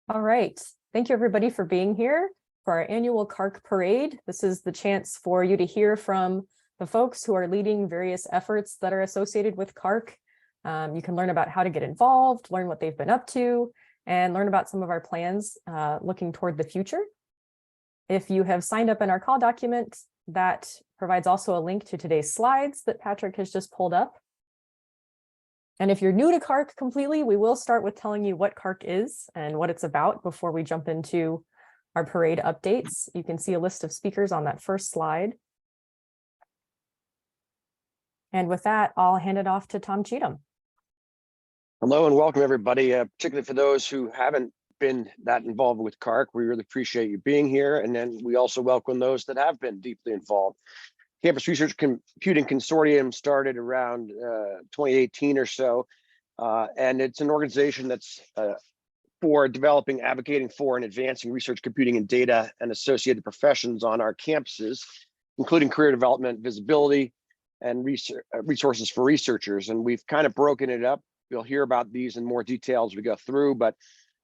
All right. Thank you, everybody, for being here for our annual CaRC Parade. This is the chance for you to hear from the folks who are leading various efforts that are associated with CaRC. You can learn about how to get involved, learn what they've been up to, and learn about some of our plans looking toward the future. If you have signed up in our call document, that provides also a link to today's slides that Patrick has just pulled up. And if you're new to CaRC completely, we will start with telling you what CaRC is and what it's about before we jump into our parade updates. You can see a list of speakers on that first slide. And with that, I'll hand it off to Tom Cheatham. Hello and welcome, everybody, particularly for those who haven't been that involved with CaRC. We really appreciate you being here. And then we also welcome those that have been deeply involved. Campus Research Computing Consortium started around 2018 or so, and it's an organization that's for developing, advocating for, and advancing research computing and data and associated professions on our campuses, including career development, visibility, and resources for researchers. And we've kind of broken it up. You'll hear about these in more detail as we go through, but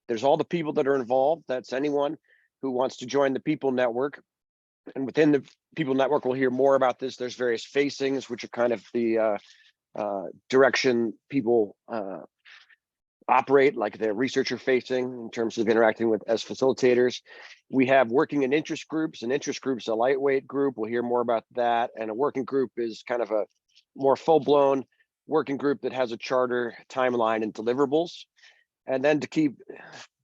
there's all the people that are involved. That's anyone who wants to join the People Network. And within the People Network, we'll hear more about this. There's various facings, which are kind of the direction people operate, like the researcher facing in terms of interacting with as facilitators. We have working and interest groups. An interest group's a lightweight group. We'll hear more about that. And a working group is kind of a more full-blown working group that has a charter, timeline, and deliverables. And then to keep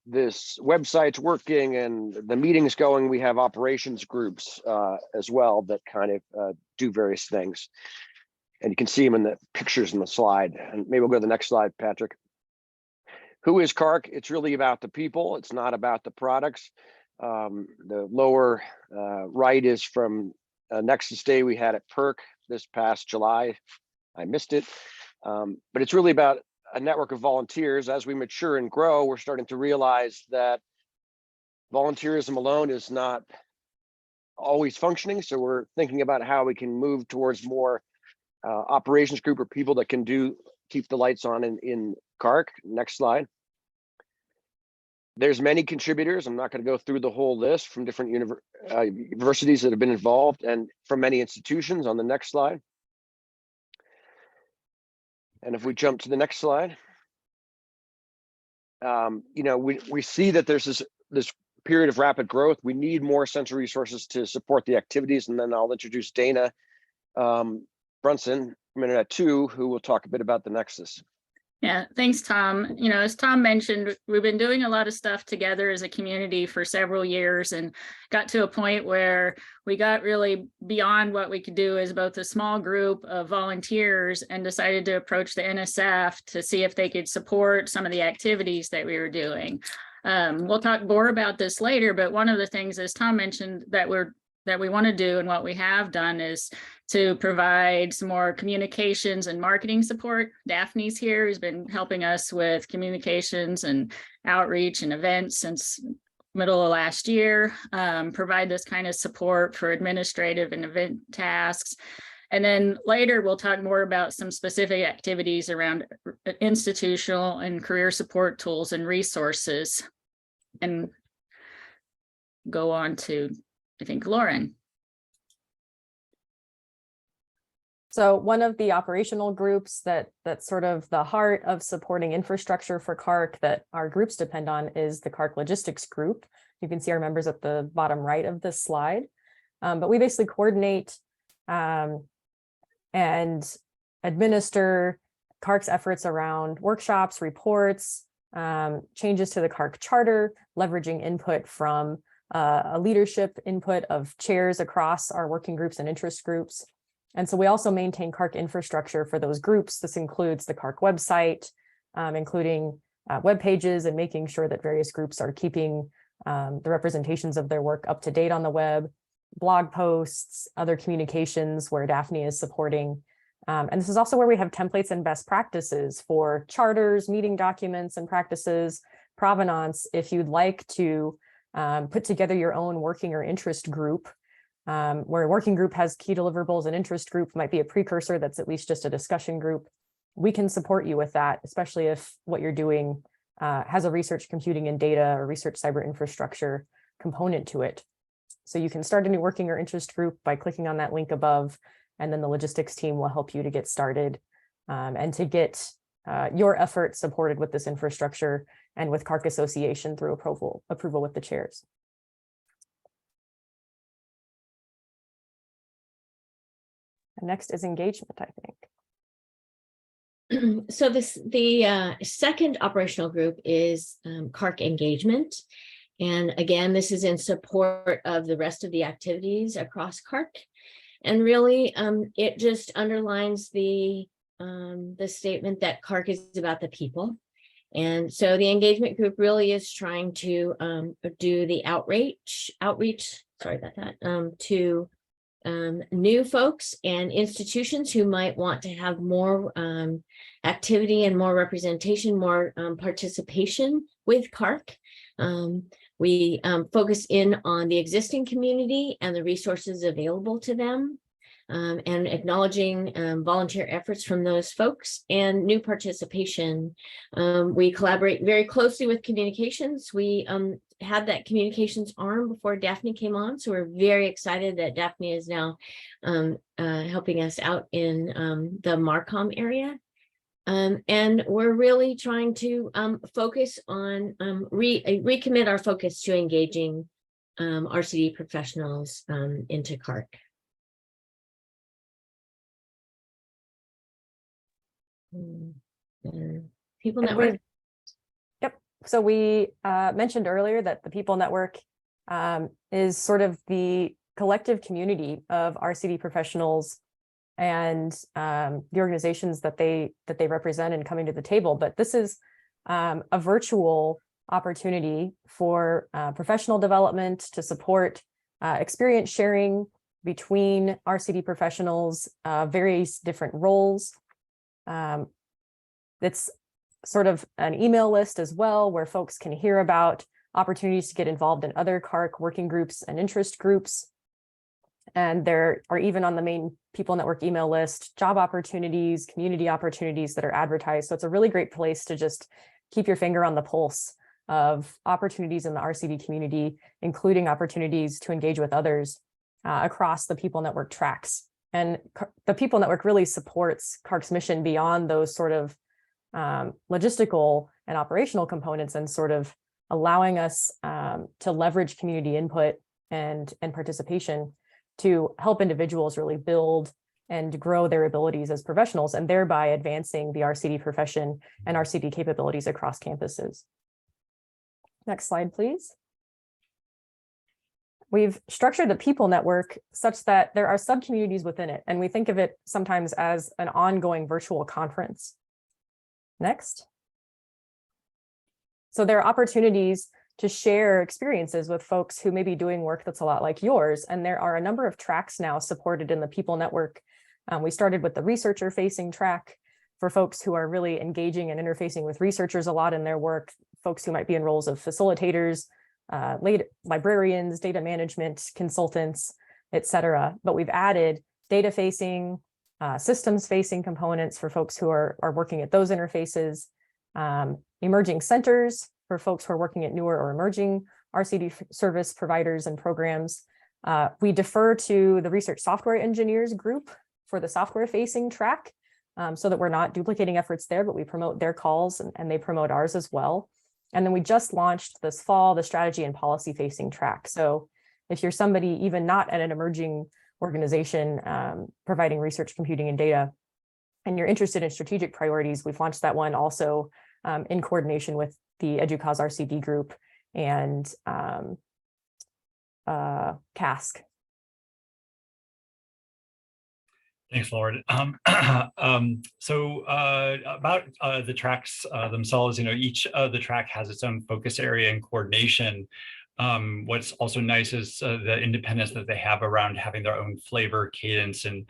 this website's working and the meetings going, we have operations groups as well that kind of do various things. And you can see them in the pictures in the slide. And maybe we'll go to the next slide, Patrick. Who is CaRC? It's really about the people. It's not about the products. The lower right is from a Nexus Day we had at PERC this past July. I missed it. But it's really about a network of volunteers. As we mature and grow, we're starting to realize that volunteerism alone is not always functioning. So we're thinking about how we can move towards more operations group or people that can keep the lights on in CaRC. Next slide. There's many contributors. I'm not going to go through the whole list from different universities that have been involved and from many institutions. On the next slide. And if we jump to the next slide, we see that there's this period of rapid growth. We need more central resources to support the activities. And then I'll introduce Dana Brunson from Internet 2, who will talk a bit about the Nexus. Yeah, thanks, Tom. As Tom mentioned, we've been doing a lot of stuff together as a community for several years and got to a point where we got really beyond what we could do as both a small group of volunteers and decided to approach the NSF to see if they could support some of the activities that we were doing. We'll talk more about this later, but one of the things, as Tom mentioned, that we want to do and what we have done is to provide some more communications and marketing support. Daphne's here, who's been helping us with communications and outreach and events since middle of last year, provide this kind of support for administrative and event tasks. And then later we'll talk more about some specific activities around institutional and career support tools and resources, and go on to, I think, Lauren. So one of the operational groups that's sort of the heart of supporting infrastructure for CaRC that our groups depend on is the CaRC Logistics group. You can see our members at the bottom right of this slide. But we basically coordinate and administer CaRC's efforts around workshops, reports, changes to the CaRC charter, leveraging input from a leadership input of chairs across our working groups and interest groups. And so we also maintain CaRC infrastructure for those groups. This includes the CaRC website, including web pages, and making sure that various groups are keeping the representations of their work up to date on the web, blog posts, other communications where Daphne is supporting. And this is also where we have templates and best practices for charters, meeting documents and practices, provenance. If you'd like to put together your own working or interest group, where a working group has key deliverables, an interest group might be a precursor that's at least just a discussion group. We can support you with that, especially if what you're doing has a research computing and data or research cyber infrastructure component to it. So you can start a new working or interest group by clicking on that link above, and then the logistics team will help you to get started and to get your effort supported with this infrastructure and with CaRC Association through approval with the chairs. And next is engagement, I think. So the second operational group is CaRC engagement. And again, this is in support of the rest of the activities across CaRC. And really, it just underlines the statement that CaRC is about the people. And so the engagement group really is trying to do the outreach, sorry about that, to new folks and institutions who might want to have more activity and more representation, more participation with CaRC. We focus in on the existing community and the resources available to them, and acknowledging volunteer efforts from those folks and new participation. We collaborate very closely with communications. We had that communications arm before Daphne came on, so we're very excited that Daphne is now helping us out in the Marcom area. And we're really trying to focus on recommit our focus to engaging RCD professionals into CaRC. People network. Yep. So we mentioned earlier that the People Network is sort of the collective community of RCD professionals and the organizations that they represent and coming to the table. But this is a virtual opportunity for professional development to support experience sharing between RCD professionals, various different roles. It's sort of an email list as well, where folks can hear about opportunities to get involved in other CaRC working groups and interest groups. And there are even on the main People Network email list, job opportunities, community opportunities that are advertised. So it's a really great place to just keep your finger on the pulse of opportunities in the RCD community, including opportunities to engage with others across the People Network tracks. And the People Network really supports CaRC's mission beyond those sort of logistical and operational components, and sort of allowing us to leverage community input and participation to help individuals really build and grow their abilities as professionals, and thereby advancing the RCD profession and RCD capabilities across campuses. Next slide, please. We've structured the People Network such that there are sub-communities within it, and we think of it sometimes as an ongoing virtual conference. Next. So there are opportunities to share experiences with folks who may be doing work that's a lot like yours. And there are a number of tracks now supported in the People Network. We started with the researcher-facing track for folks who are really engaging and interfacing with researchers a lot in their work, folks who might be in roles of facilitators, librarians, data management consultants, et cetera. But we've added data-facing, systems-facing components for folks who are working at those interfaces, emerging centers for folks who are working at newer or emerging RCD service providers and programs. We defer to the research software engineers group for the software-facing track, so that we're not duplicating efforts there, but we promote their calls and they promote ours as well. And then we just launched this fall the strategy and policy-facing track. So if you're somebody even not at an emerging organization providing research, computing, and data, and you're interested in strategic priorities, we've launched that one also in coordination with the EDUCAUSE RCD group and CASC. Thanks, Lauren. So about the tracks themselves, each of the track has its own focus area and coordination. What's also nice is the independence that they have around having their own flavor, cadence, and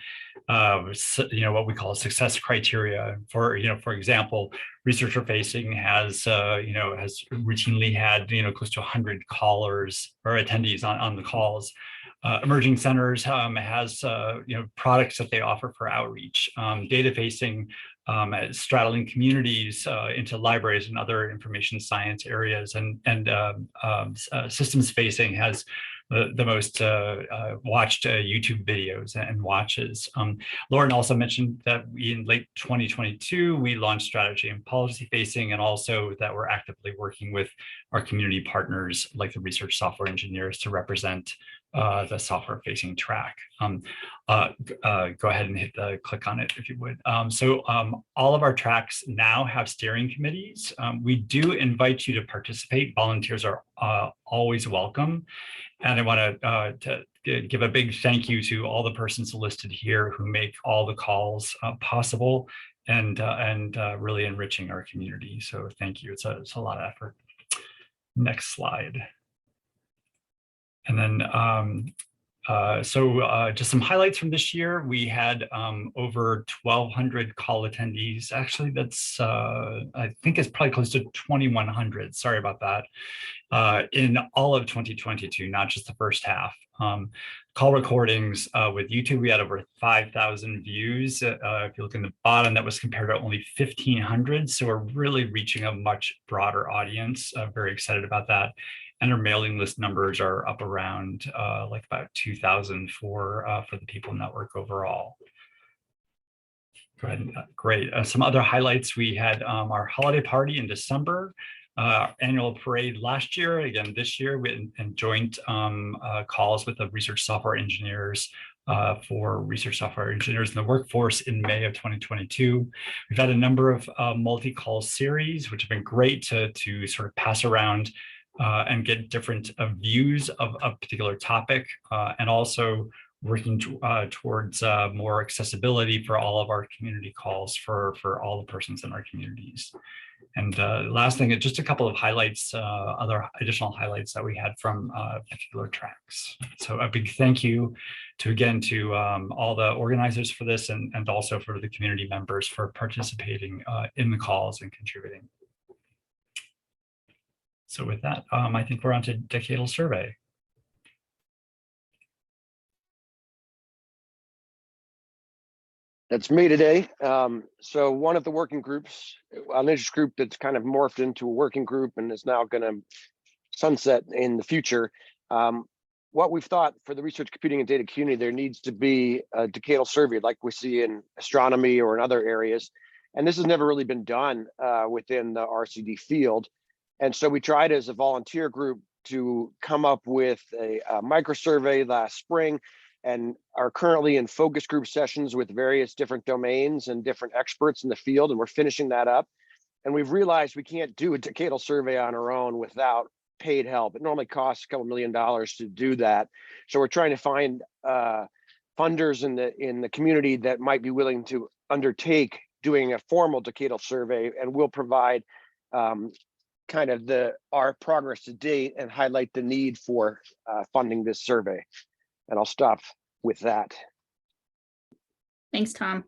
what we call success criteria. For example, researcher facing has routinely had close to 100 callers or attendees on the calls. Emerging centers has products that they offer for outreach. Data facing straddling communities into libraries and other information science areas, and systems facing has the most watched YouTube videos and watches. Lauren also mentioned that in late 2022, we launched strategy and policy facing, and also that we're actively working with our community partners like the research software engineers to represent the software facing track. Go ahead and hit the click on it if you would. All of our tracks now have steering committees. We do invite you to participate. Volunteers are always welcome. And I want to give a big thank you to all the persons listed here who make all the calls possible and really enriching our community. So thank you. It's a lot of effort. Next slide. And then, just some highlights from this year. We had over 1,200 call attendees. Actually, that's, I think it's probably close to 2,100. Sorry about that. In all of 2022, not just the first half. Call recordings with YouTube, we had over 5,000 views. If you look in the bottom, that was compared to only 1,500. So we're really reaching a much broader audience. Very excited about that. And our mailing list numbers are up around like about 2,000 for the People Network overall. Go ahead. Great. Some other highlights. We had our holiday party in December, annual parade last year. Again, this year, we and joint calls with the research software engineers for research software engineers in the workforce in May of 2022. We've had a number of multi-call series, which have been great to sort of pass around and get different views of a particular topic, and also working towards more accessibility for all of our community calls for all the persons in our communities. And last thing, just a couple of highlights, other additional highlights that we had from particular tracks. So a big thank you to all the organizers for this, and also for the community members for participating in the calls and contributing. So with that, I think we're on to decadal survey. That's me today. So one of the working groups, an interest group that's kind of morphed into a working group and is now going to sunset in the future. What we've thought for the research, computing, and data community, there needs to be a decadal survey like we see in astronomy or in other areas. And this has never really been done within the RCD field. And so we tried as a volunteer group to come up with a micro survey last spring, and are currently in focus group sessions with various different domains and different experts in the field. And we're finishing that up. And we've realized we can't do a decadal survey on our own without paid help. It normally costs a couple $1 million to do that. So we're trying to find funders in the community that might be willing to undertake doing a formal decadal survey, and we'll provide kind of our progress to date and highlight the need for funding this survey. And I'll stop with that. Thanks, Tom.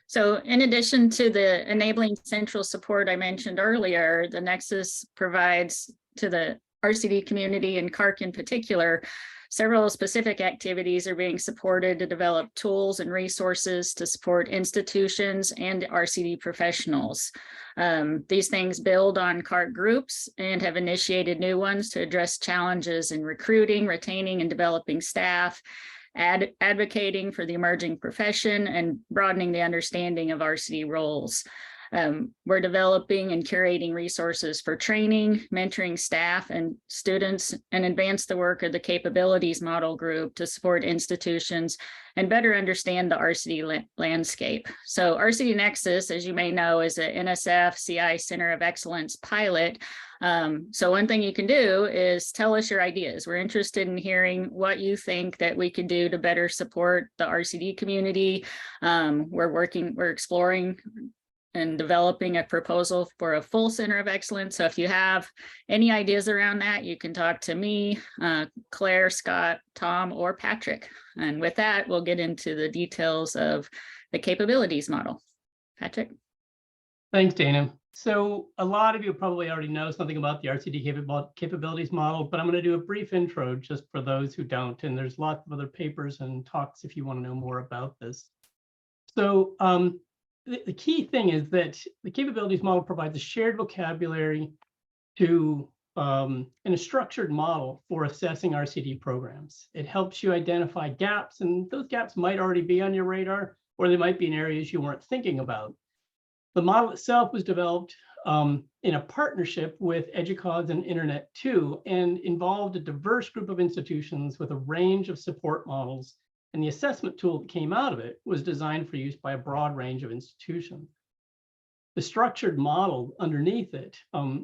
So in addition to the enabling central support I mentioned earlier, the Nexus provides to the RCD community and CARC in particular, several specific activities are being supported to develop tools and resources to support institutions and RCD professionals. These things build on CARC groups and have initiated new ones to address challenges in recruiting, retaining, and developing staff, advocating for the emerging profession, and broadening the understanding of RCD roles. We're developing and curating resources for training, mentoring staff and students, and advance the work of the capabilities model group to support institutions and better understand the RCD landscape. So RCD Nexus, as you may know, is a NSF CI Center of Excellence pilot. So one thing you can do is tell us your ideas. We're interested in hearing what you think that we could do to better support the RCD community. We're exploring and developing a proposal for a full Center of Excellence. So if you have any ideas around that, you can talk to me, Claire, Scott, Tom, or Patrick. And with that, we'll get into the details of the capabilities model. Patrick. Thanks, Dana. So a lot of you probably already know something about the RCD capabilities model, but I'm going to do a brief intro just for those who don't. And there's lots of other papers and talks if you want to know more about this. So the key thing is that the capabilities model provides a shared vocabulary to in a structured model for assessing RCD programs. It helps you identify gaps, and those gaps might already be on your radar, or they might be in areas you weren't thinking about. The model itself was developed in a partnership with EDUCAUSE and Internet2, and involved a diverse group of institutions with a range of support models. And the assessment tool that came out of it was designed for use by a broad range of institutions. The structured model underneath it,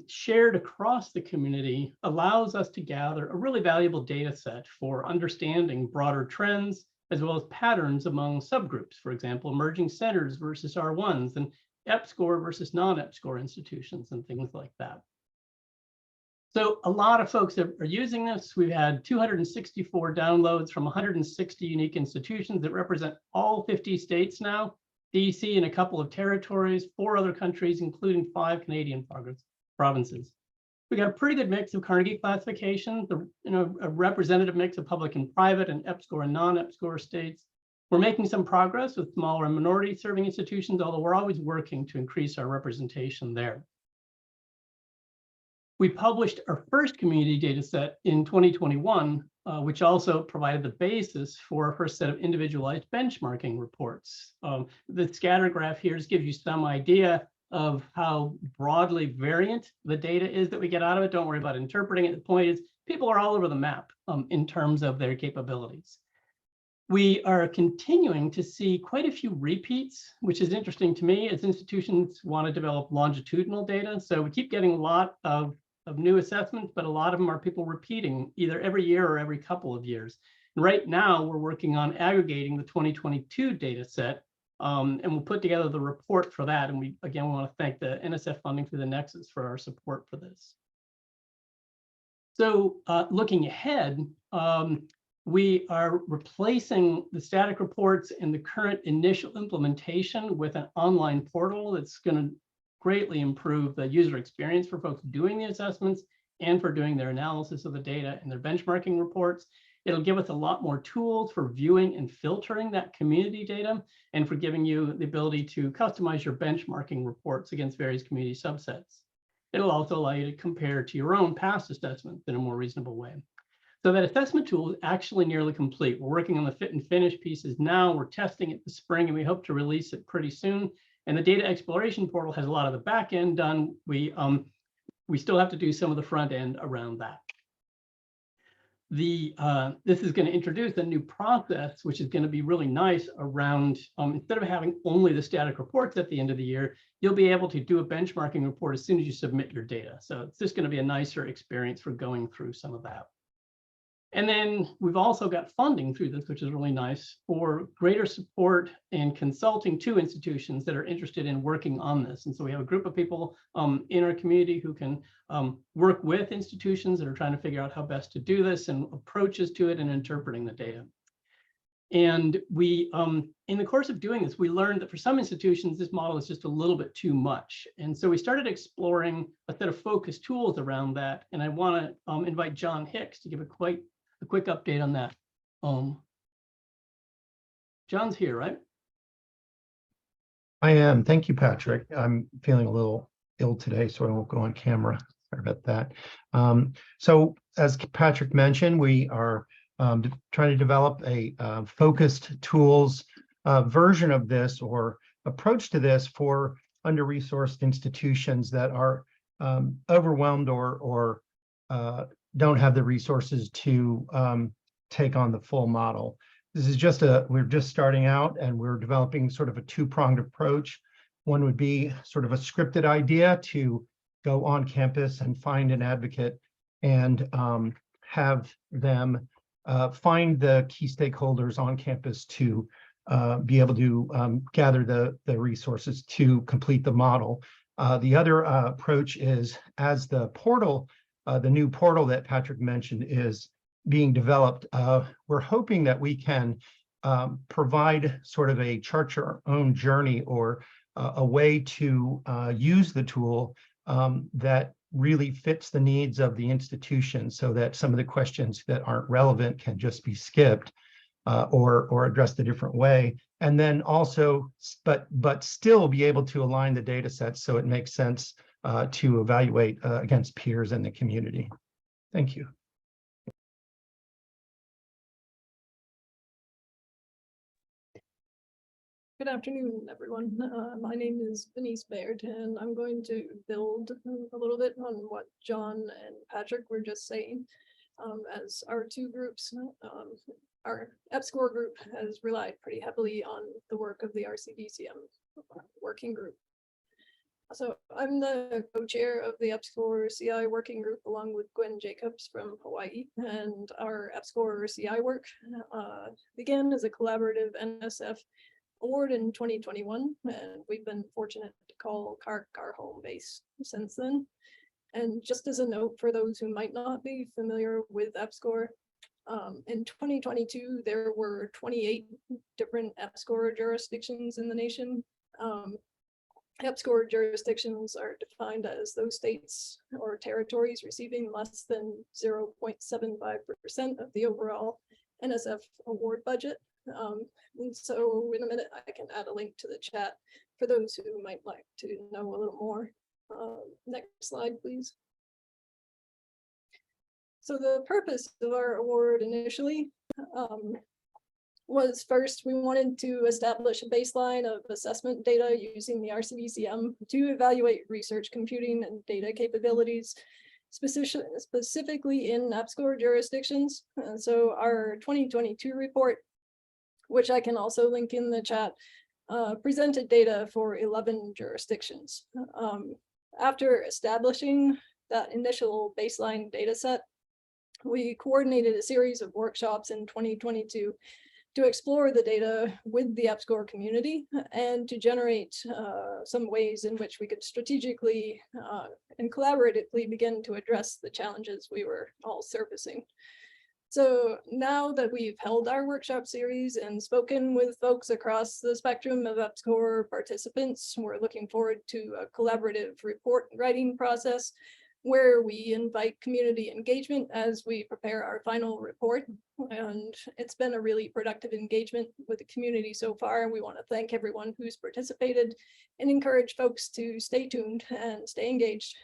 shared across the community, allows us to gather a really valuable data set for understanding broader trends, as well as patterns among subgroups, for example, emerging centers versus R1s, and EPSCoR versus non-EPSCoR institutions, and things like that. So a lot of folks are using this. We've had 264 downloads from 160 unique institutions that represent all 50 states now, DC and a couple of territories, 4 other countries, including 5 Canadian provinces. We got a pretty good mix of Carnegie classifications, a representative mix of public and private, and EPSCoR and non-EPSCoR states. We're making some progress with smaller and minority serving institutions, although we're always working to increase our representation there. We published our first community data set in 2021, which also provided the basis for our first set of individualized benchmarking reports. The scatter graph here just gives you some idea of how broadly variant the data is that we get out of it. Don't worry about interpreting it. The point is, people are all over the map in terms of their capabilities. We are continuing to see quite a few repeats, which is interesting to me as institutions want to develop longitudinal data. So we keep getting a lot of new assessments, but a lot of them are people repeating either every year or every couple of years. And right now, we're working on aggregating the 2022 data set, and we'll put together the report for that. And we, again, want to thank the NSF funding through the Nexus for our support for this. So looking ahead, we are replacing the static reports in the current initial implementation with an online portal that's going to greatly improve the user experience for folks doing the assessments and for doing their analysis of the data and their benchmarking reports. It'll give us a lot more tools for viewing and filtering that community data, and for giving you the ability to customize your benchmarking reports against various community subsets. It'll also allow you to compare to your own past assessments in a more reasonable way. So that assessment tool is actually nearly complete. We're working on the fit and finish pieces now. We're testing it this spring, and we hope to release it pretty soon. And the data exploration portal has a lot of the back end done. We still have to do some of the front end around that. This is going to introduce a new process, which is going to be really nice around, instead of having only the static reports at the end of the year, you'll be able to do a benchmarking report as soon as you submit your data. So it's just going to be a nicer experience for going through some of that. And then we've also got funding through this, which is really nice, for greater support and consulting to institutions that are interested in working on this. And so we have a group of people in our community who can work with institutions that are trying to figure out how best to do this, and approaches to it, and interpreting the data. And we, in the course of doing this, we learned that for some institutions, this model is just a little bit too much. And so we started exploring a set of focus tools around that. And I want to invite John Hicks to give a quick update on that. John's here, right? I am. Thank you, Patrick. I'm feeling a little ill today, so I won't go on camera. Sorry about that. So as Patrick mentioned, we are trying to develop a focused tools version of this, or approach to this, for under-resourced institutions that are overwhelmed or don't have the resources to take on the full model. This is just we're just starting out, and we're developing sort of a two-pronged approach. One would be sort of a scripted idea to go on campus and find an advocate, and have them find the key stakeholders on campus to be able to gather the resources to complete the model. The other approach is, as the portal, the new portal that Patrick mentioned is being developed, we're hoping that we can provide sort of a chart your own journey, or a way to use the tool that really fits the needs of the institution, so that some of the questions that aren't relevant can just be skipped. or addressed a different way. And then also, but still be able to align the data sets so it makes sense to evaluate against peers in the community. Thank you. Good afternoon, everyone. My name is Venice Bayrd, and I'm going to build a little bit on what John and Patrick were just saying. As our two groups, our EPSCoR group has relied pretty heavily on the work of the RCDCM working group. So I'm the co-chair of the EPSCoR CI working group along with Gwen Jacobs from Hawaii, and our EPSCoR CI work began as a collaborative NSF award in 2021, and we've been fortunate to call CaRC our home base since then. And just as a note for those who might not be familiar with EPSCoR, in 2022 there were 28 different EPSCoR jurisdictions in the nation. EPSCoR jurisdictions are defined as those states or territories receiving less than 0.75% of the overall NSF award budget. And so in a minute, I can add a link to the chat for those who might like to know a little more. Next slide, please. So the purpose of our award initially was first, we wanted to establish a baseline of assessment data using the RCDCM to evaluate research computing and data capabilities, specifically in EPSCoR jurisdictions. So our 2022 report, which I can also link in the chat, presented data for 11 jurisdictions. After establishing that initial baseline data set, we coordinated a series of workshops in 2022 to explore the data with the EPSCoR community and to generate some ways in which we could strategically and collaboratively begin to address the challenges we were all surfacing. So now that we've held our workshop series and spoken with folks across the spectrum of EPSCoR participants, we're looking forward to a collaborative report writing process where we invite community engagement as we prepare our final report. And it's been a really productive engagement with the community so far. We want to thank everyone who's participated and encourage folks to stay tuned and stay engaged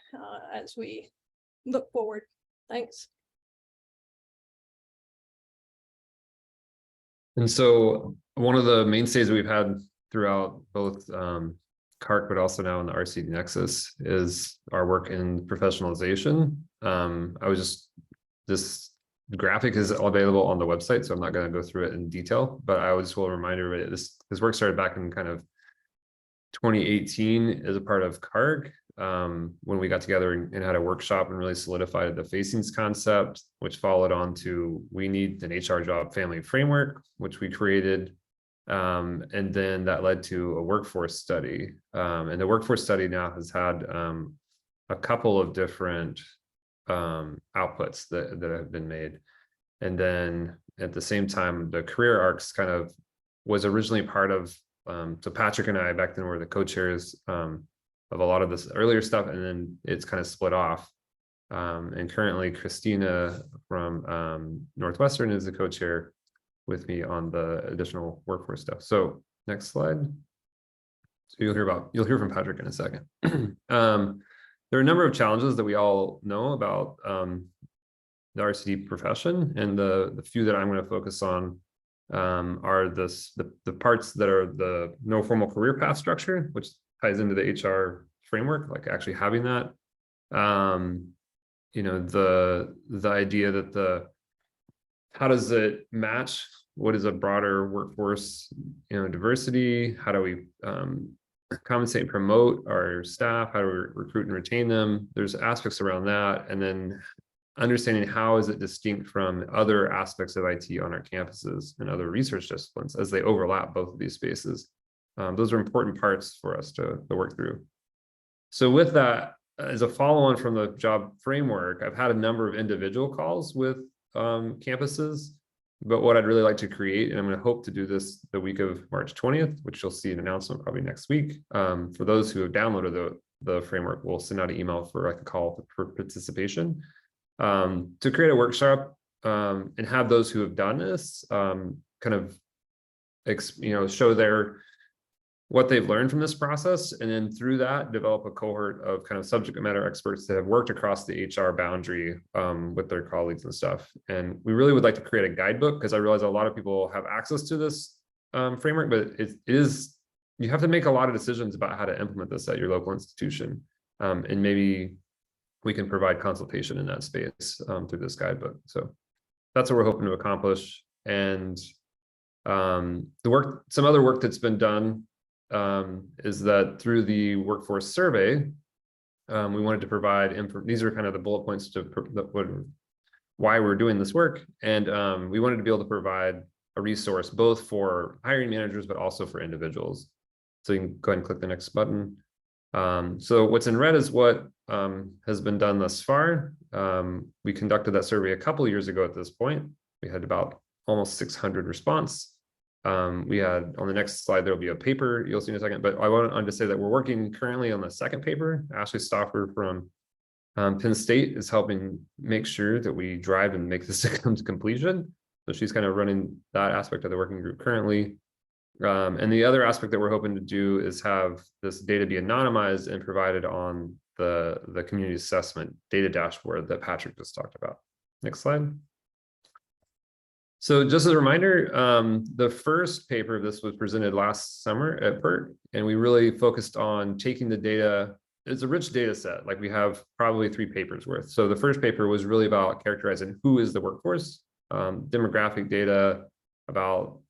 as we look forward. Thanks. And so one of the mainstays that we've had throughout both CaRC, but also now in the RCD Nexus, is our work in professionalization. This graphic is available on the website, so I'm not going to go through it in detail, but I just will remind everybody this work started back in kind of 2018 as a part of CaRC, when we got together and had a workshop and really solidified the facings concept, which followed on to we need an HR job family framework, which we created. And then that led to a workforce study. And the workforce study now has had a couple of different outputs that have been made. And then at the same time, the career arcs kind of was originally part of, so Patrick and I back then were the co-chairs of a lot of this earlier stuff, and then it's kind of split off. And currently Christina from Northwestern is the co-chair with me on the additional workforce stuff. So next slide. So you'll hear from Patrick in a second. There are a number of challenges that we all know about the RCD profession, and the few that I'm going to focus on are the parts that are the no formal career path structure, which ties into the HR framework, like actually having that. You know, the idea that how does it match what is a broader workforce, you know, diversity? How do we compensate and promote our staff? How do we recruit and retain them? There's aspects around that, and then understanding how is it distinct from other aspects of IT on our campuses and other research disciplines as they overlap both of these spaces. Those are important parts for us to work through. So with that, as a follow-on from the job framework, I've had a number of individual calls with campuses, but what I'd really like to create, and I'm going to hope to do this the week of March 20th, which you'll see an announcement probably next week. For those who have downloaded the framework, we'll send out an email for like a call for participation to create a workshop and have those who have done this kind of, show what they've learned from this process, and then through that develop a cohort of kind of subject matter experts that have worked across the HR boundary with their colleagues and stuff. And we really would like to create a guidebook, because I realize a lot of people have access to this framework, but you have to make a lot of decisions about how to implement this at your local institution. And maybe we can provide consultation in that space through this guidebook. So that's what we're hoping to accomplish. And some other work that's been done is that through the workforce survey, we wanted to provide these are kind of the bullet points to why we're doing this work. And we wanted to be able to provide a resource both for hiring managers, but also for individuals. So you can go ahead and click the next button. So what's in red is what has been done thus far. We conducted that survey a couple of years ago at this point. We had about almost 600 response. We had, on the next slide, there'll be a paper you'll see in a second, but I wanted to say that we're working currently on the second paper. Ashley Stauffer from Penn State is helping make sure that we drive and make this come to completion. So she's kind of running that aspect of the working group currently. And the other aspect that we're hoping to do is have this data be anonymized and provided on the community assessment data dashboard that Patrick just talked about. Next slide. So just as a reminder, the first paper of this was presented last summer at PERT, and we really focused on taking the data. It's a rich data set, like we have probably 3 papers worth. So the first paper was really about characterizing who is the workforce, demographic data about,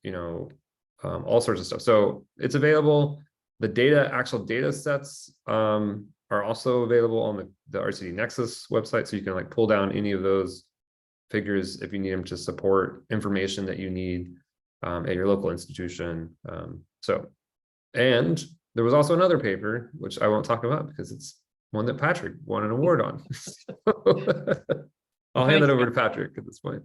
all sorts of stuff. So it's available. The actual data sets are also available on the RCD Nexus website. So you can pull down any of those figures if you need them to support information that you need at your local institution. And there was also another paper, which I won't talk about because it's one that Patrick won an award on. I'll hand it over to Patrick at this point.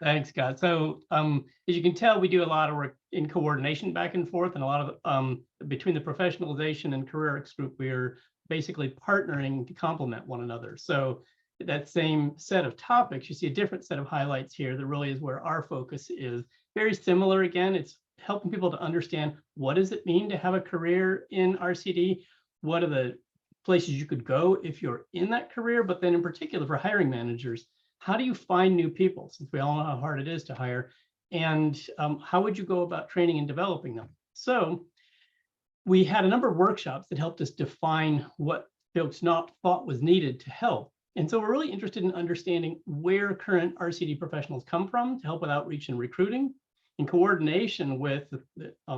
Thanks, Scott. So as you can tell, we do a lot of work in coordination back and forth, and a lot of between the professionalization and CaRCC group, we are basically partnering to complement one another. So that same set of topics, you see a different set of highlights here that really is where our focus is. Very similar again, it's helping people to understand what does it mean to have a career in RCD? What are the places you could go if you're in that career? But then in particular for hiring managers, how do you find new people, since we all know how hard it is to hire? And how would you go about training and developing them? So we had a number of workshops that helped us define what folks thought was needed to help. And so we're really interested in understanding where current RCD professionals come from to help with outreach and recruiting. In coordination with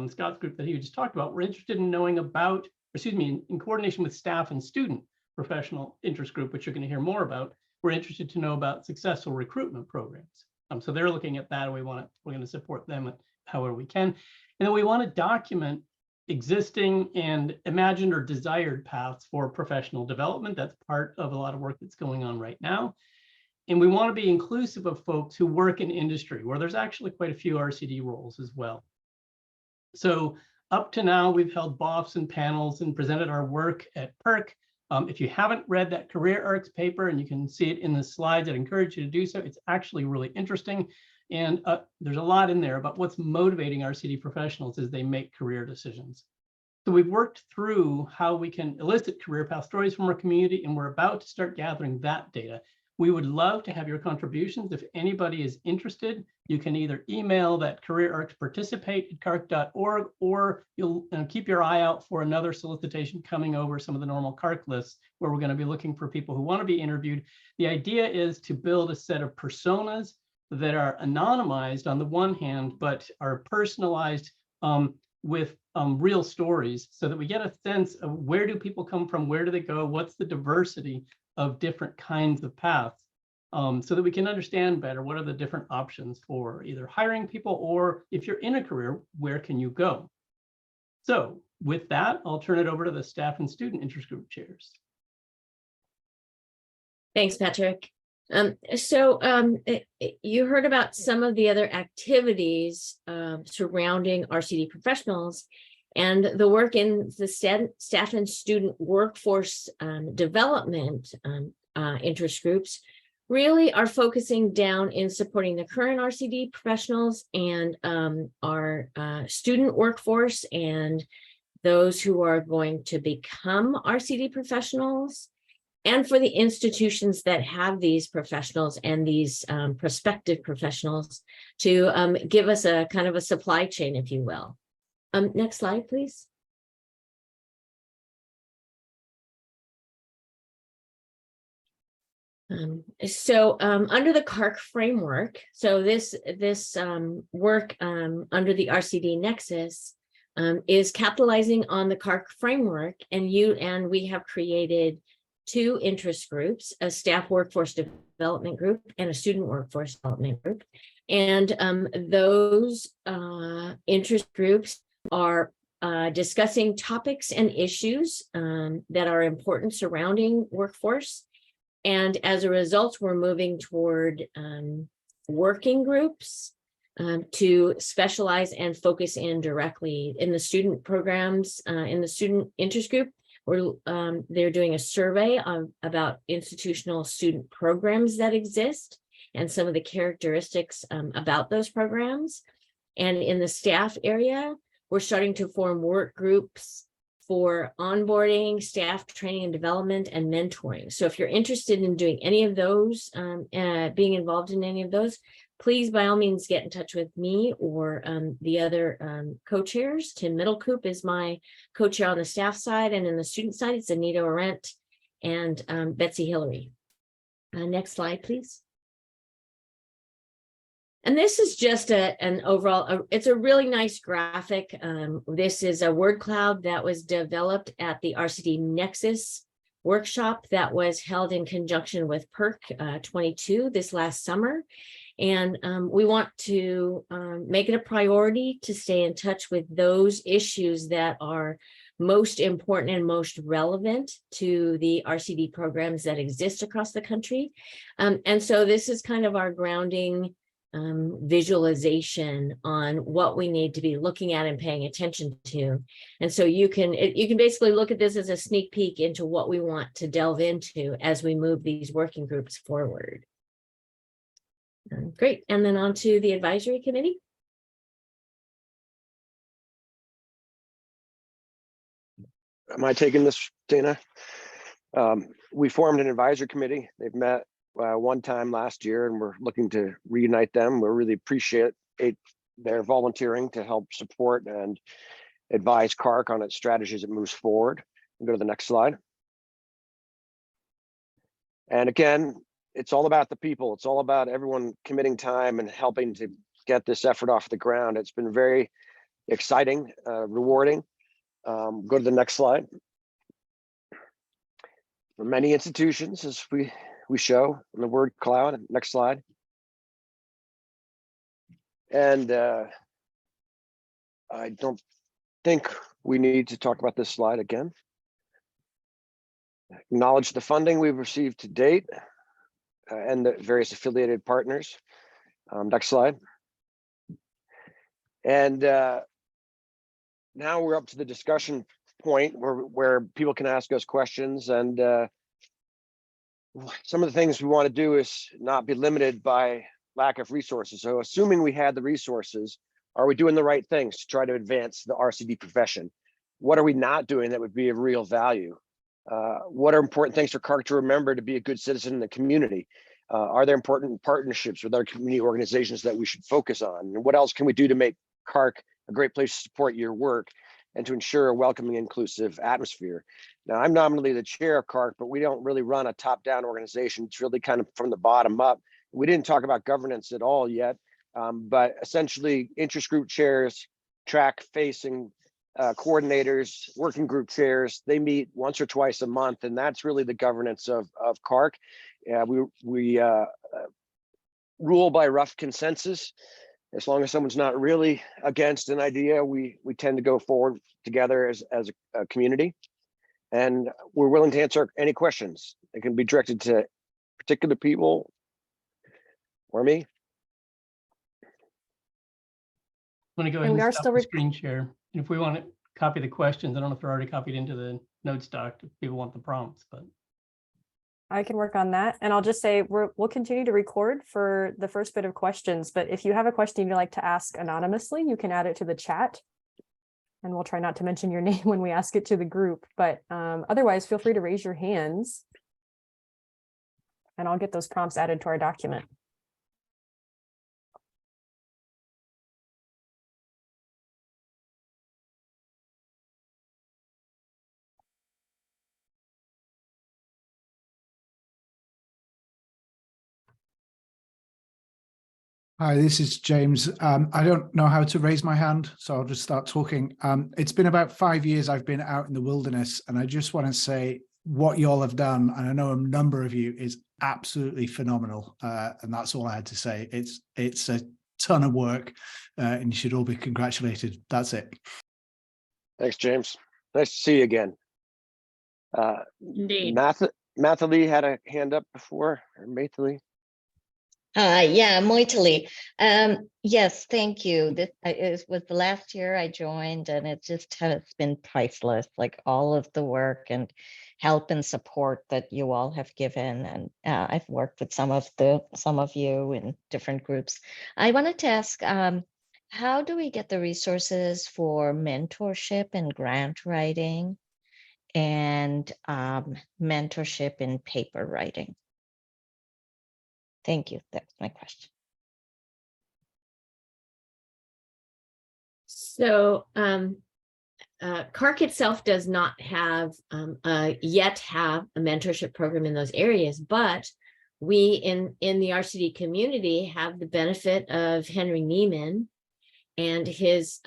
Scott's group that he just talked about, we're interested in knowing about, in coordination with staff and student professional interest group, which you're going to hear more about, we're interested to know about successful recruitment programs. So they're looking at that, and we're going to support them however we can. And then we want to document existing and imagined or desired paths for professional development. That's part of a lot of work that's going on right now. And we want to be inclusive of folks who work in industry, where there's actually quite a few RCD roles as well. So up to now, we've held BOFs and panels and presented our work at PERC. If you haven't read that Career Arcs paper, and you can see it in the slides, I'd encourage you to do so. It's actually really interesting. And there's a lot in there about what's motivating RCD professionals as they make career decisions. So we've worked through how we can elicit career path stories from our community, and we're about to start gathering that data. We would love to have your contributions. If anybody is interested, you can either email that careerarcsparticipate@carc.org, or you'll keep your eye out for another solicitation coming over some of the normal CARC lists, where we're going to be looking for people who want to be interviewed. The idea is to build a set of personas that are anonymized on the one hand, but are personalized with real stories, so that we get a sense of where do people come from, where do they go, what's the diversity of different kinds of paths, so that we can understand better what are the different options for either hiring people, or if you're in a career, where can you go? So with that, I'll turn it over to the staff and student interest group chairs. Thanks, Patrick. You heard about some of the other activities surrounding RCD professionals and the work in the staff and student workforce development interest groups. really are focusing down in supporting the current RCD professionals and our student workforce and those who are going to become RCD professionals, and for the institutions that have these professionals and these prospective professionals to give us a kind of a supply chain, if you will. Next slide, please. Under the CARC framework, so this work under the RCD Nexus is capitalizing on the CARC framework, and we have created 2 interest groups, a staff workforce development group and a student workforce development group. And those interest groups are discussing topics and issues that are important surrounding workforce. And as a result, we're moving toward working groups to specialize and focus in directly in the student programs, in the student interest group. They're doing a survey about institutional student programs that exist and some of the characteristics about those programs. And in the staff area, we're starting to form work groups for onboarding, staff training and development, and mentoring. So if you're interested in doing any of those, being involved in any of those, please, by all means, get in touch with me or the other co-chairs. Tim Middlecoop is my co-chair on the staff side, and in the student side, it's Anita Arendt and Betsy Hillary. Next slide, please. And this is just an overall, it's a really nice graphic. This is a word cloud that was developed at the RCD Nexus workshop that was held in conjunction with PERC 22 this last summer. And we want to make it a priority to stay in touch with those issues that are most important and most relevant to the RCD programs that exist across the country. And so this is kind of our grounding visualization on what we need to be looking at and paying attention to. And so you can basically look at this as a sneak peek into what we want to delve into as we move these working groups forward. Great. And then on to the advisory committee. Am I taking this, Dana? We formed an advisory committee. They've met one time last year, and we're looking to reunite them. We really appreciate their volunteering to help support and advise CARC on its strategies as it moves forward. We'll go to the next slide. And again, it's all about the people. It's all about everyone committing time and helping to get this effort off the ground. It's been very exciting, rewarding. Go to the next slide. For many institutions, as we show in the word cloud. Next slide. And I don't think we need to talk about this slide again. Acknowledge the funding we've received to date and the various affiliated partners. Next slide. And now we're up to the discussion point where people can ask us questions, and some of the things we want to do is not be limited by lack of resources. So assuming we had the resources, are we doing the right things to try to advance the RCD profession? What are we not doing that would be of real value? What are important things for CARC to remember to be a good citizen in the community? Are there important partnerships with other community organizations that we should focus on? And what else can we do to make CARC a great place to support your work and to ensure a welcoming, inclusive atmosphere? Now, I'm nominally the chair of CARC, but we don't really run a top-down organization. It's really kind of from the bottom up. We didn't talk about governance at all yet, but essentially interest group chairs, track-facing coordinators, working group chairs, they meet once or twice a month, and that's really the governance of CARC. We rule by rough consensus. As long as someone's not really against an idea, we tend to go forward together as a community. And we're willing to answer any questions. It can be directed to particular people or me. I'm going to go ahead And we are and stop still the screen share. And if we want to copy the questions, I don't know if they're already copied into the notes doc if people want the prompts, but. I can work on that. And I'll just say we'll continue to record for the first bit of questions, but if you have a question you'd like to ask anonymously, you can add it to the chat. And we'll try not to mention your name when we ask it to the group, but otherwise feel free to raise your hands. And I'll get those prompts added to our document. Hi, this is James. I don't know how to raise my hand, so I'll just start talking. It's been about 5 years I've been out in the wilderness, and I just want to say what you all have done, and I know a number of you, is absolutely phenomenal. And that's all I had to say. It's a ton of work, and you should all be congratulated. That's it. Thanks, James. Nice to see you again. Indeed. Mathalie had a hand up before, or Mathalie. Yeah, Moitali. Yes, thank you. This it was the last year I joined, and it just has been priceless. Like all of the work and help and support that you all have given, and I've worked with some of you in different groups. I wanted to ask, how do we get the resources for mentorship and grant writing, and mentorship in paper writing? Thank you. That's my question. So CaRC itself does not have yet have a mentorship program in those areas, but we in the RCD community have the benefit of Henry Neiman and his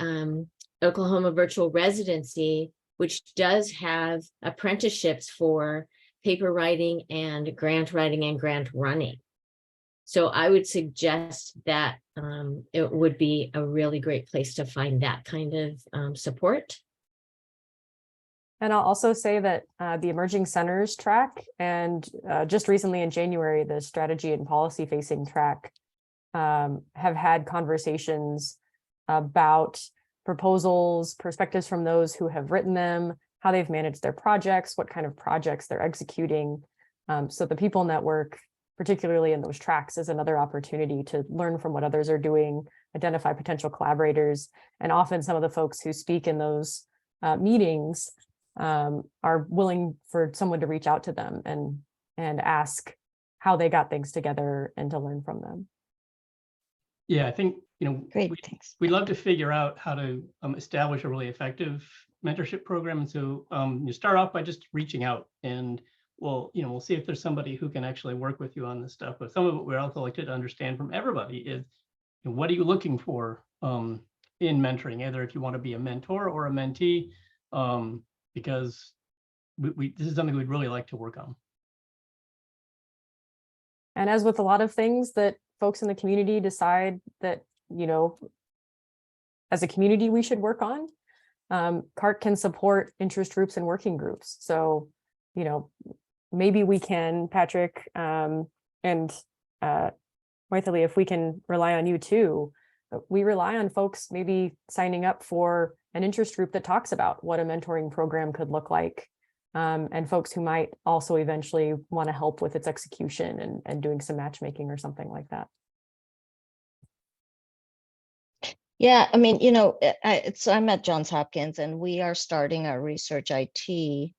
Oklahoma virtual residency, which does have apprenticeships for paper writing and grant running. So I would suggest that it would be a really great place to find that kind of support. And I'll also say that the Emerging Centers track and just recently in January, the strategy and policy facing track have had conversations about proposals, perspectives from those who have written them, how they've managed their projects, what kind of projects they're executing. So the People Network, particularly in those tracks, is another opportunity to learn from what others are doing, identify potential collaborators. And often some of the folks who speak in those meetings are willing for someone to reach out to them and ask how they got things together and to learn from them. Yeah, I think, Great, thanks. we'd love to figure out how to establish a really effective mentorship program. And so you start off by just reaching out, and we'll see if there's somebody who can actually work with you on this stuff. But some of what we'd also like to understand from everybody is, what are you looking for in mentoring, either if you want to be a mentor or a mentee, because this is something we'd really like to work on. And as with a lot of things that folks in the community decide that, as a community we should work on, CaRC can support interest groups and working groups. So, maybe we can, Patrick and Maithili, if we can rely on you too, we rely on folks maybe signing up for an interest group that talks about what a mentoring program could look like, and folks who might also eventually want to help with its execution and doing some matchmaking or something like that. Yeah, I mean, so I'm at Johns Hopkins, and we are starting our research IT.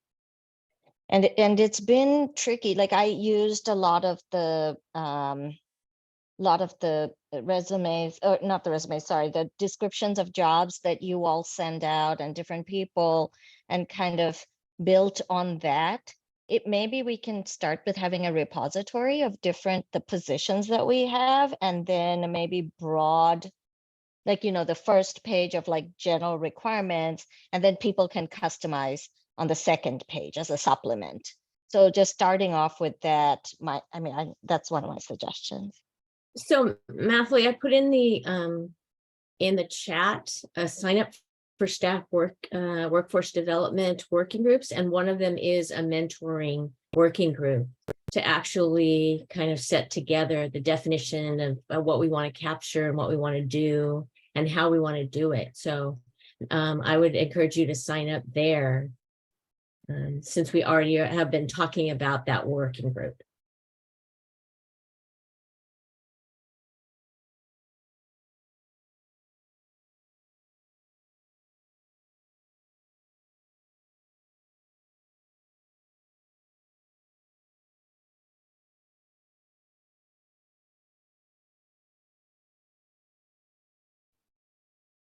And it's been tricky. Like, I used a lot of the resumes, or not the resumes, sorry, the descriptions of jobs that you all send out and different people, and kind of built on that. Maybe we can start with having a repository of the positions that we have, and then maybe broad, like, the first page of like general requirements, and then people can customize on the second page as a supplement. So just starting off with that, that's one of my suggestions. So Maithili, I put in the chat a sign up for staff workforce development working groups, and one of them is a mentoring working group to actually kind of set together the definition of what we want to capture and what we want to do and how we want to do it. So I would encourage you to sign up there. since we already have been talking about that working group.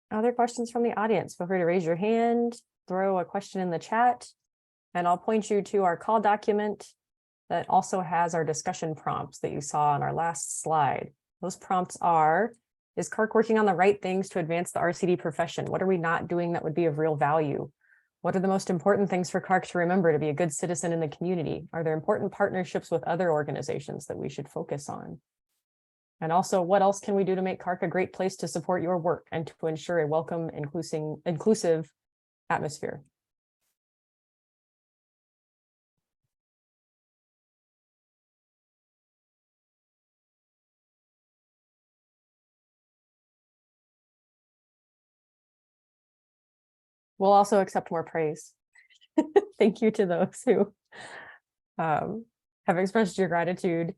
Other questions from the audience? Feel free to raise your hand, throw a question in the chat, and I'll point you to our call document that also has our discussion prompts that you saw on our last slide. Those prompts are, is CARC working on the right things to advance the RCD profession? What are we not doing that would be of real value? What are the most important things for CARC to remember to be a good citizen in the community? Are there important partnerships with other organizations that we should focus on? And also, what else can we do to make CARC a great place to support your work and to ensure a welcome, inclusive atmosphere? We'll also accept more praise. Thank you to those who have expressed your gratitude.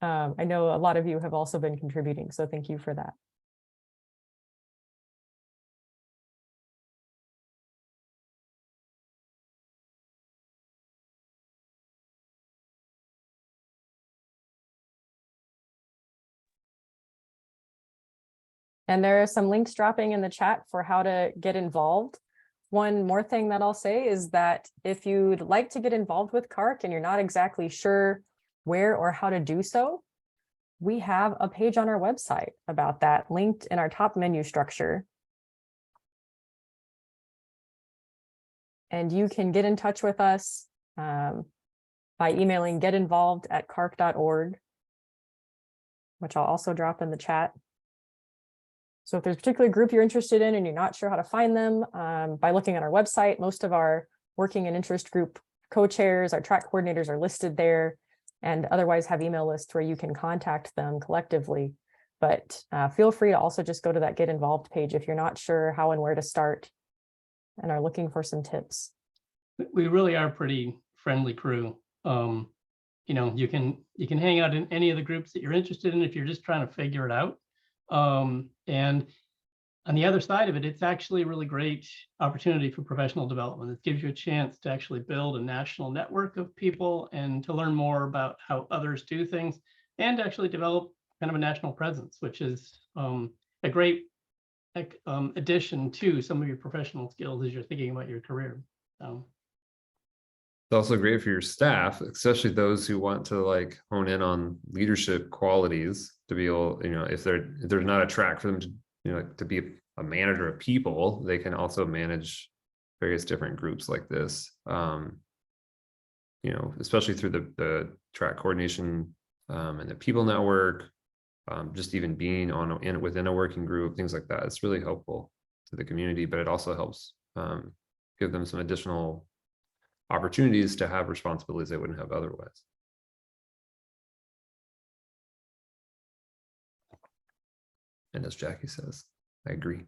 I know a lot of you have also been contributing, so thank you for that. And there are some links dropping in the chat for how to get involved. One more thing that I'll say is that if you'd like to get involved with CARC and you're not exactly sure where or how to do so, we have a page on our website about that linked in our top menu structure. And you can get in touch with us by emailing getinvolved@carc.org, which I'll also drop in the chat. So if there's a particular group you're interested in and you're not sure how to find them, by looking at our website, most of our working and interest group co-chairs, our track coordinators are listed there, and otherwise have email lists where you can contact them collectively. But feel free to also just go to that Get Involved page if you're not sure how and where to start and are looking for some tips. We really are a pretty friendly crew. You know, you can hang out in any of the groups that you're interested in if you're just trying to figure it out. And on the other side of it, it's actually a really great opportunity for professional development. It gives you a chance to actually build a national network of people and to learn more about how others do things and to actually develop kind of a national presence, which is a great addition to some of your professional skills as you're thinking about your career. It's also great for your staff, especially those who want to like hone in on leadership qualities to be able, you know, if there's not a track for them to, you know, to be a manager of people, they can also manage various different groups like this. You know, especially through the track coordination and the people network, just even being within a working group, things like that. It's really helpful to the community, but it also helps give them some additional opportunities to have responsibilities they wouldn't have otherwise. And as Jackie says, I agree.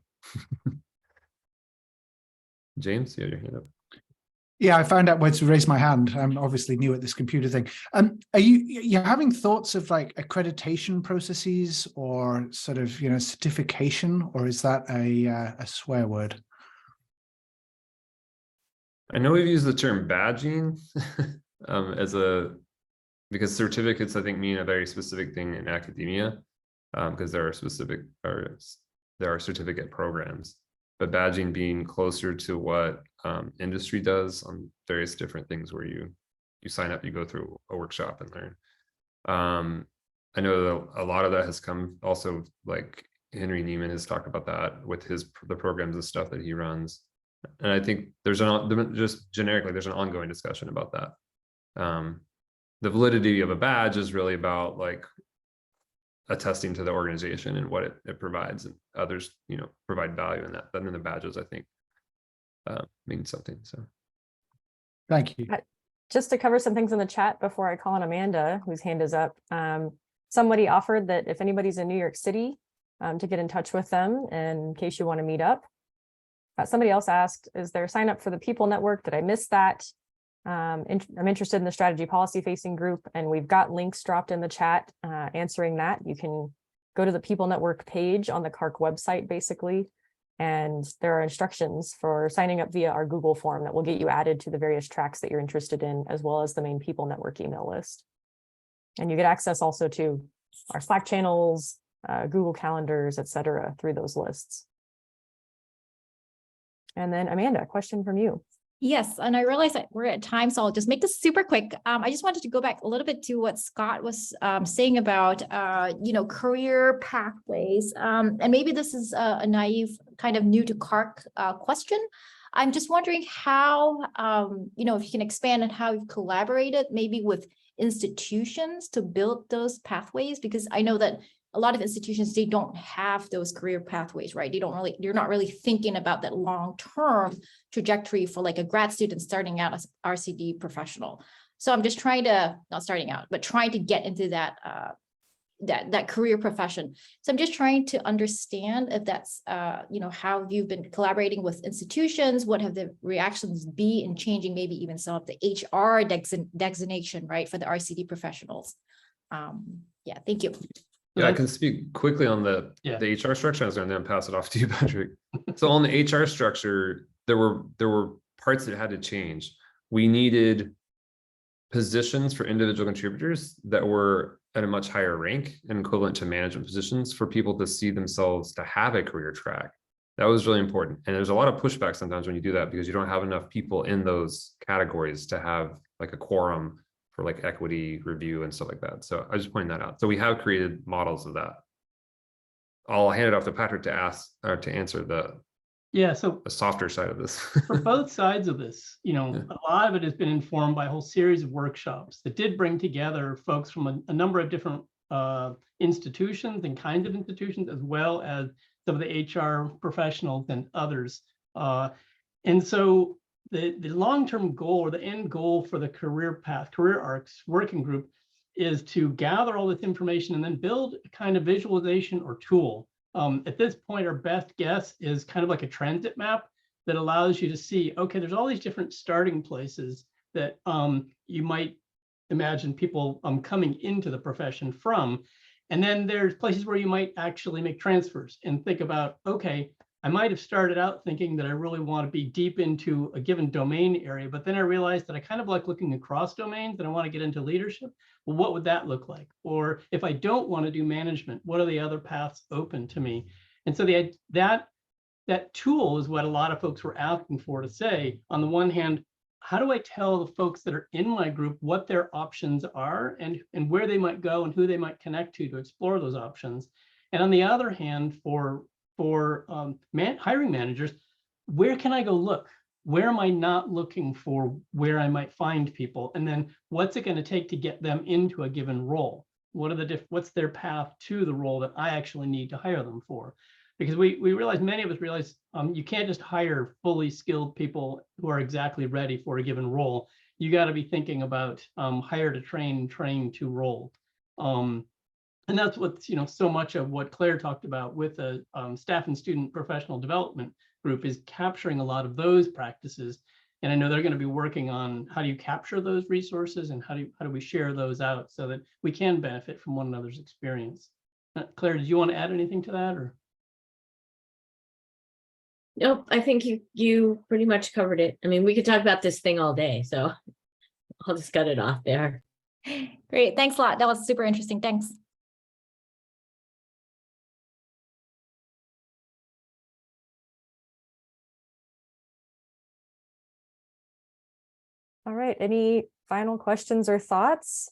James, you had your hand up. Yeah, I found out where to raise my hand. I'm obviously new at this computer thing. Are you having thoughts of like accreditation processes or sort of, you know, certification, or is that a swear word? I know we've used the term badging because certificates, I think, mean a very specific thing in academia, because there are certificate programs, but badging being closer to what industry does on various different things where you sign up, you go through a workshop and learn. I know that a lot of that has come also, like Henry Neiman has talked about that with the programs and stuff that he runs. And I think just generically, there's an ongoing discussion about that. The validity of a badge is really about like attesting to the organization and what it provides, and others, you know, provide value in that. But then the badges, I think, mean something. So, thank you. Just to cover some things in the chat before I call on Amanda, whose hand is up. Somebody offered that if anybody's in New York City, to get in touch with them in case you want to meet up. Somebody else asked, is there a sign up for the People Network? Did I miss that? I'm interested in the strategy policy facing group, and we've got links dropped in the chat answering that. You can go to the People Network page on the CARC website, basically, and there are instructions for signing up via our Google form that will get you added to the various tracks that you're interested in, as well as the main People Network email list. And you get access also to our Slack channels, Google calendars, etc., through those lists. And then Amanda, question from you. Yes, and I realize that we're at time, so I'll just make this super quick. I just wanted to go back a little bit to what Scott was saying about, career pathways. And maybe this is a naive, kind of new to CARC question. I'm just wondering how, if you can expand on how you've collaborated maybe with institutions to build those pathways, because I know that a lot of institutions, they don't have those career pathways, right? You're not really thinking about that long-term trajectory for like a grad student starting out as RCD professional. So I'm just trying to, not starting out, but trying to get into that, that career profession. So I'm just trying to understand if that's, how you've been collaborating with institutions, what have the reactions be in changing maybe even some of the HR designation, right, for the RCD professionals. Yeah, thank you. Yeah, I can speak quickly on the HR structure. I was going to then pass it off to you, Patrick. So on the HR structure, there were parts that had to change. We needed positions for individual contributors that were at a much higher rank and equivalent to management positions for people to see themselves to have a career track. That was really important. And there's a lot of pushback sometimes when you do that because you don't have enough people in those categories to have like a quorum for like equity review and stuff like that. So I was just pointing that out. So we have created models of that. I'll hand it off to Patrick to answer the softer side of this. For both sides of this, a lot of it has been informed by a whole series of workshops that did bring together folks from a number of different institutions and kinds of institutions, as well as some of the HR professionals and others. And so the long-term goal or the end goal for the career arcs working group is to gather all this information and then build a kind of visualization or tool. At this point, our best guess is kind of like a transit map that allows you to see, okay, there's all these different starting places that you might imagine people coming into the profession from. And then there's places where you might actually make transfers and think about, okay, I might have started out thinking that I really want to be deep into a given domain area, but then I realized that I kind of like looking across domains and I want to get into leadership. Well, what would that look like? Or if I don't want to do management, what are the other paths open to me? And so that tool is what a lot of folks were asking for, to say, on the one hand, how do I tell the folks that are in my group what their options are and where they might go and who they might connect to explore those options? And on the other hand, for hiring managers, where can I go look? Where am I not looking for where I might find people? And then what's it going to take to get them into a given role? What's their path to the role that I actually need to hire them for? Because we realize, many of us realize, you can't just hire fully skilled people who are exactly ready for a given role. You got to be thinking about hire to train to roll. And that's what's, so much of what Claire talked about with the staff and student professional development group is capturing a lot of those practices. And I know they're going to be working on how do you capture those resources and how do we share those out so that we can benefit from one another's experience. Claire, did you want to add anything to that, or? Nope, I think you pretty much covered it. I mean, we could talk about this thing all day, so I'll just cut it off there. Great, thanks a lot. That was super interesting. Thanks. All right, any final questions or thoughts?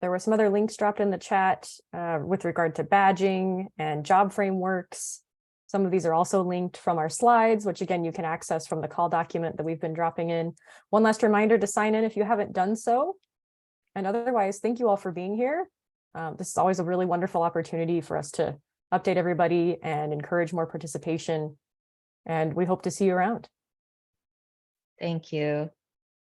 There were some other links dropped in the chat with regard to badging and job frameworks. Some of these are also linked from our slides, which again, you can access from the call document that we've been dropping in. One last reminder to sign in if you haven't done so. And otherwise, thank you all for being here. This is always a really wonderful opportunity for us to update everybody and encourage more participation. And we hope to see you around. Thank you.